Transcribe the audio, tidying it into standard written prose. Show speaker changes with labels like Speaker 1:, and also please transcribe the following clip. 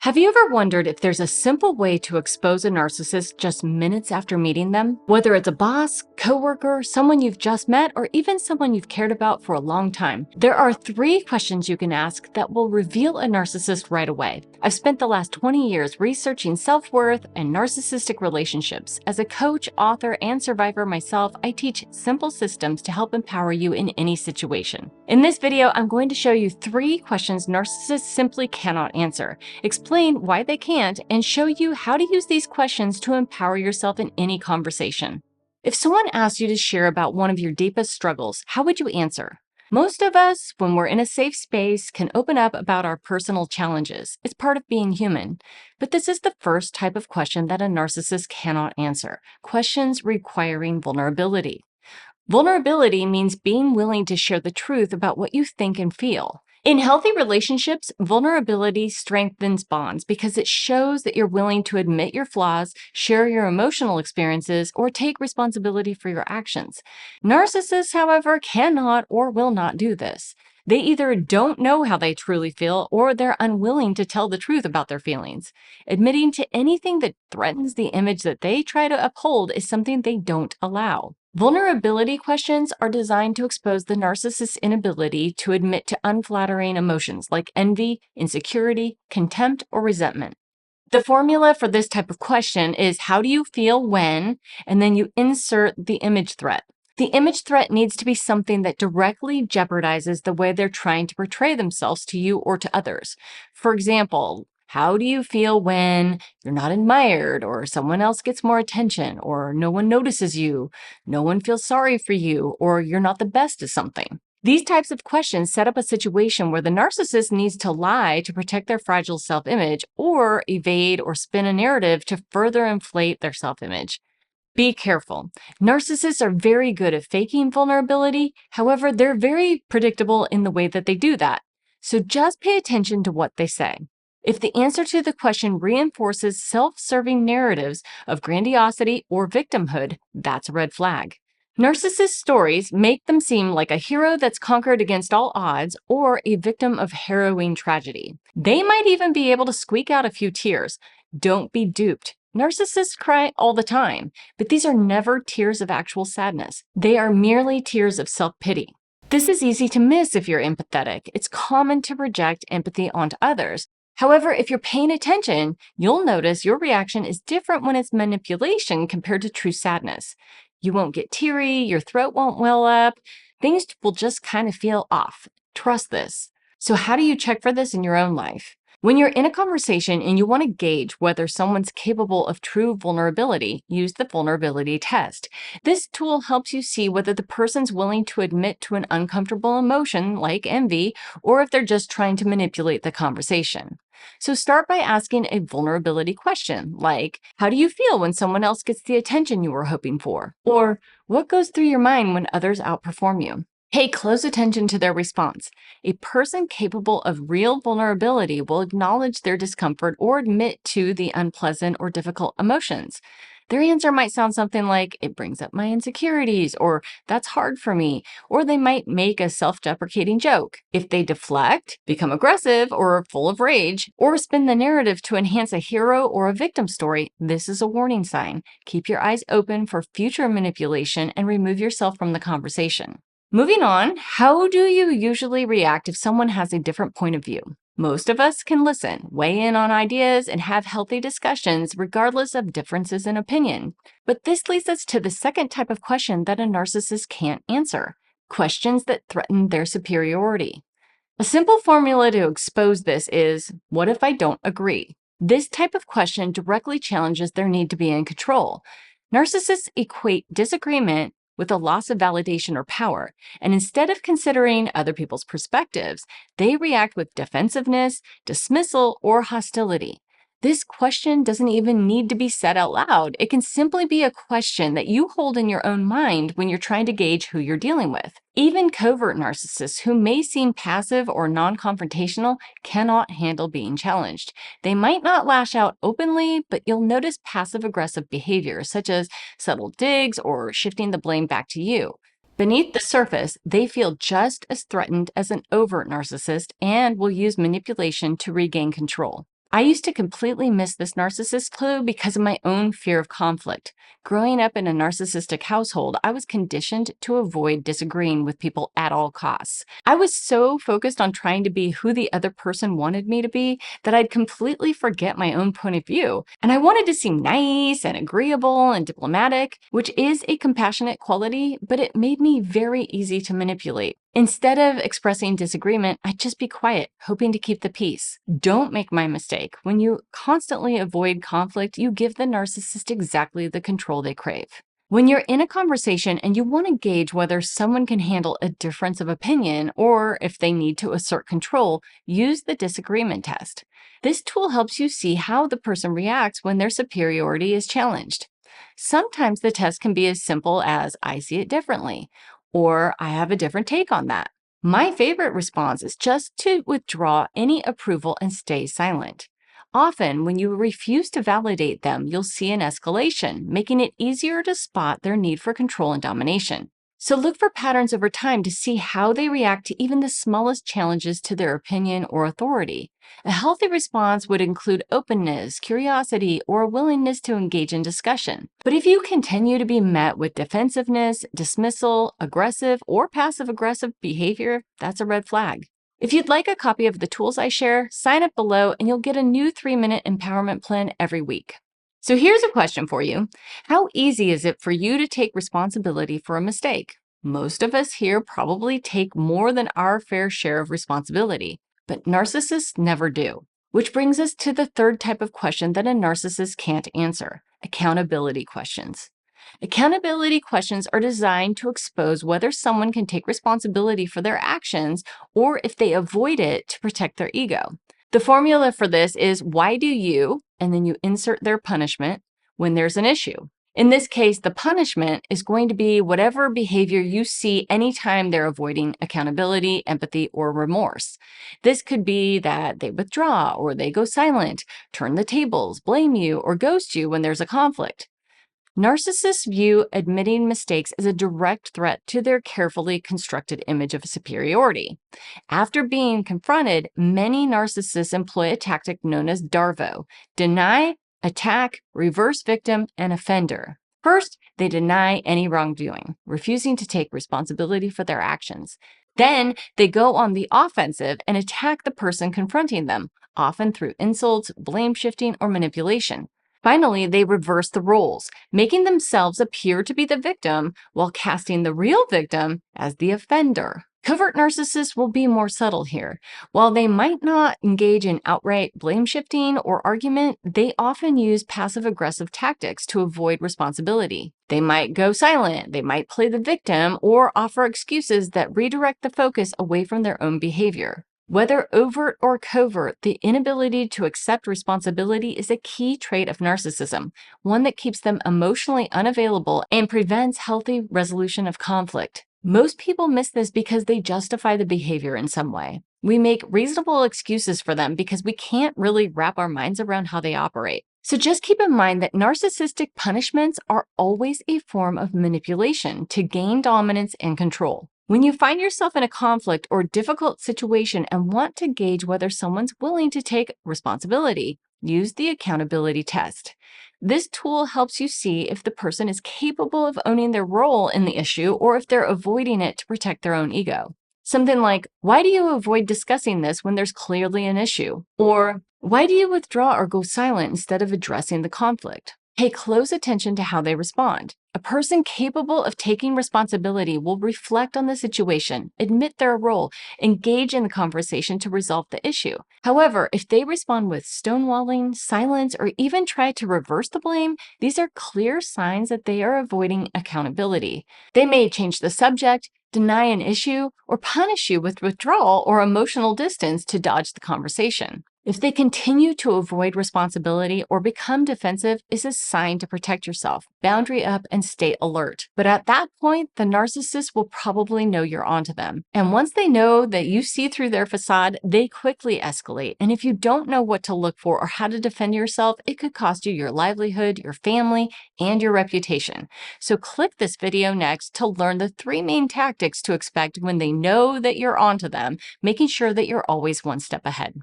Speaker 1: Have you ever wondered if there's a simple way to expose a narcissist just minutes after meeting them? Whether it's a boss, coworker, someone you've just met, or even someone you've cared about for a long time, there are 3 questions you can ask that will reveal a narcissist right away. I've spent the last 20 years researching self-worth and narcissistic relationships. As a coach, author, and survivor myself, I teach simple systems to help empower you in any situation. In this video, I'm going to show you 3 questions narcissists simply cannot answer, explain why they can't, and show you how to use these questions to empower yourself in any conversation. If someone asked you to share about one of your deepest struggles, how would you answer? Most of us, when we're in a safe space, can open up about our personal challenges. It's part of being human. But this is the first type of question that a narcissist cannot answer: questions requiring vulnerability. Vulnerability means being willing to share the truth about what you think and feel. In healthy relationships, vulnerability strengthens bonds because it shows that you're willing to admit your flaws, share your emotional experiences, or take responsibility for your actions. Narcissists, however, cannot or will not do this. They either don't know how they truly feel, or they're unwilling to tell the truth about their feelings. Admitting to anything that threatens the image that they try to uphold is something they don't allow. Vulnerability questions are designed to expose the narcissist's inability to admit to unflattering emotions like envy, insecurity, contempt, or resentment. The formula for this type of question is, how do you feel when, and then you insert the image threat. The image threat needs to be something that directly jeopardizes the way they're trying to portray themselves to you or to others. For example, how do you feel when you're not admired, or someone else gets more attention, or no one notices you, no one feels sorry for you, or you're not the best at something? These types of questions set up a situation where the narcissist needs to lie to protect their fragile self-image, or evade or spin a narrative to further inflate their self-image. Be careful. Narcissists are very good at faking vulnerability. However, they're very predictable in the way that they do that. So just pay attention to what they say. If the answer to the question reinforces self-serving narratives of grandiosity or victimhood, that's a red flag. Narcissist stories make them seem like a hero that's conquered against all odds, or a victim of harrowing tragedy. They might even be able to squeak out a few tears. Don't be duped. Narcissists cry all the time, but these are never tears of actual sadness. They are merely tears of self-pity. This is easy to miss if you're empathetic. It's common to project empathy onto others. However, if you're paying attention, you'll notice your reaction is different when it's manipulation compared to true sadness. You won't get teary, your throat won't well up, things will just kind of feel off. Trust this. So how do you check for this in your own life? When you're in a conversation and you want to gauge whether someone's capable of true vulnerability, use the vulnerability test. This tool helps you see whether the person's willing to admit to an uncomfortable emotion like envy, or if they're just trying to manipulate the conversation. So start by asking a vulnerability question, like, how do you feel when someone else gets the attention you were hoping for? Or what goes through your mind when others outperform you? Pay close attention to their response. A person capable of real vulnerability will acknowledge their discomfort or admit to the unpleasant or difficult emotions. Their answer might sound something like, it brings up my insecurities, or that's hard for me, or they might make a self-deprecating joke. If they deflect, become aggressive or full of rage, or spin the narrative to enhance a hero or a victim story, this is a warning sign. Keep your eyes open for future manipulation and remove yourself from the conversation. Moving on, how do you usually react if someone has a different point of view? Most of us can listen, weigh in on ideas, and have healthy discussions regardless of differences in opinion. But this leads us to the second type of question that a narcissist can't answer: questions that threaten their superiority. A simple formula to expose this is, what if I don't agree? This type of question directly challenges their need to be in control. Narcissists equate disagreement with a loss of validation or power, and instead of considering other people's perspectives, they react with defensiveness, dismissal, or hostility. This question doesn't even need to be said out loud. It can simply be a question that you hold in your own mind when you're trying to gauge who you're dealing with. Even covert narcissists who may seem passive or non-confrontational cannot handle being challenged. They might not lash out openly, but you'll notice passive-aggressive behavior, such as subtle digs or shifting the blame back to you. Beneath the surface, they feel just as threatened as an overt narcissist and will use manipulation to regain control. I used to completely miss this narcissist clue because of my own fear of conflict. Growing up in a narcissistic household, I was conditioned to avoid disagreeing with people at all costs. I was so focused on trying to be who the other person wanted me to be that I'd completely forget my own point of view. And I wanted to seem nice and agreeable and diplomatic, which is a compassionate quality, but it made me very easy to manipulate. Instead of expressing disagreement, I'd just be quiet, hoping to keep the peace. Don't make my mistake. When you constantly avoid conflict, you give the narcissist exactly the control they crave. When you're in a conversation and you want to gauge whether someone can handle a difference of opinion or if they need to assert control, use the disagreement test. This tool helps you see how the person reacts when their superiority is challenged. Sometimes the test can be as simple as "I see it differently," or "I have a different take on that." My favorite response is just to withdraw any approval and stay silent. Often, when you refuse to validate them, you'll see an escalation, making it easier to spot their need for control and domination. So look for patterns over time to see how they react to even the smallest challenges to their opinion or authority. A healthy response would include openness, curiosity, or a willingness to engage in discussion. But if you continue to be met with defensiveness, dismissal, aggressive, or passive-aggressive behavior, that's a red flag. If you'd like a copy of the tools I share, sign up below and you'll get a new 3-minute empowerment plan every week. So here's a question for you. How easy is it for you to take responsibility for a mistake? Most of us here probably take more than our fair share of responsibility, but narcissists never do. Which brings us to the third type of question that a narcissist can't answer: accountability questions. Accountability questions are designed to expose whether someone can take responsibility for their actions or if they avoid it to protect their ego. The formula for this is, why do you, and then you insert their punishment when there's an issue. In this case, the punishment is going to be whatever behavior you see anytime they're avoiding accountability, empathy, or remorse. This could be that they withdraw or they go silent, turn the tables, blame you, or ghost you when there's a conflict. Narcissists view admitting mistakes as a direct threat to their carefully constructed image of superiority. After being confronted, many narcissists employ a tactic known as DARVO: deny, attack, reverse victim, and offender. First, they deny any wrongdoing, refusing to take responsibility for their actions. Then, they go on the offensive and attack the person confronting them, often through insults, blame shifting, or manipulation. Finally, they reverse the roles, making themselves appear to be the victim while casting the real victim as the offender. Covert narcissists will be more subtle here. While they might not engage in outright blame shifting or argument, they often use passive-aggressive tactics to avoid responsibility. They might go silent, they might play the victim, or offer excuses that redirect the focus away from their own behavior. Whether overt or covert, the inability to accept responsibility is a key trait of narcissism, one that keeps them emotionally unavailable and prevents healthy resolution of conflict. Most people miss this because they justify the behavior in some way. We make reasonable excuses for them because we can't really wrap our minds around how they operate. So just keep in mind that narcissistic punishments are always a form of manipulation to gain dominance and control. When you find yourself in a conflict or difficult situation and want to gauge whether someone's willing to take responsibility, use the accountability test. This tool helps you see if the person is capable of owning their role in the issue or if they're avoiding it to protect their own ego. Something like, why do you avoid discussing this when there's clearly an issue? Or, why do you withdraw or go silent instead of addressing the conflict? Pay close attention to how they respond. A person capable of taking responsibility will reflect on the situation, admit their role, engage in the conversation to resolve the issue. However, if they respond with stonewalling, silence, or even try to reverse the blame, these are clear signs that they are avoiding accountability. They may change the subject, deny an issue, or punish you with withdrawal or emotional distance to dodge the conversation. If they continue to avoid responsibility or become defensive, it's a sign to protect yourself, boundary up, and stay alert. But at that point, the narcissist will probably know you're onto them. And once they know that you see through their facade, they quickly escalate. And if you don't know what to look for or how to defend yourself, it could cost you your livelihood, your family, and your reputation. So click this video next to learn the 3 main tactics to expect when they know that you're onto them, making sure that you're always one step ahead.